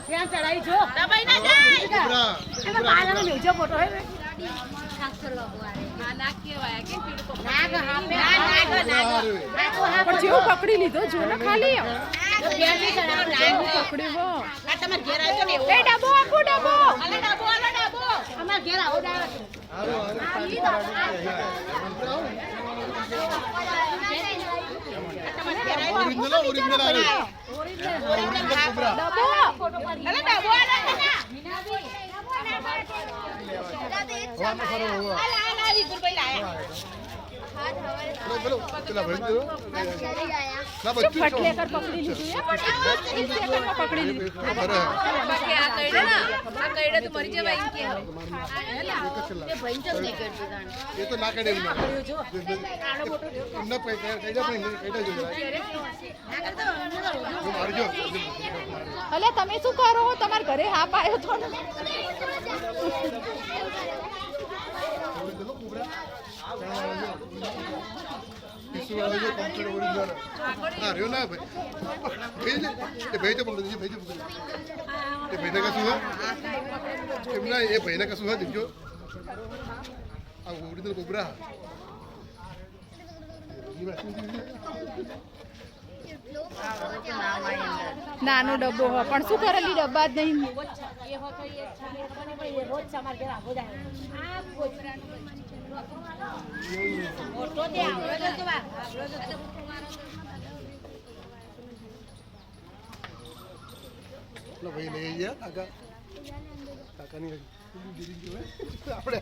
fan ચડાઈ જો દબાઈ ના જાય એમાં બાલાનો લેજો ફોટો હે જેવું પકડી લીધો જો ને ખાલી પકડી હો તમાર ઘેર આવજો ને એ ડબો આખો ડબો ડબો અમાર ઘેર આવો ઓરિજિનલ આવે પકડી લીધું એ તો ના કાઢે અલે તમે શું કરો તમારા ઘરે હાપ આવ્યો તો ને ભાઈને કશું હોય દેખજો આ ઓરિજિનલ કોબરા નાનો ડબ્બો હોય પણ શું કરેલી ડબ્બા જ નહીં ભાઈ લઈ ગયા કાકાની આપણે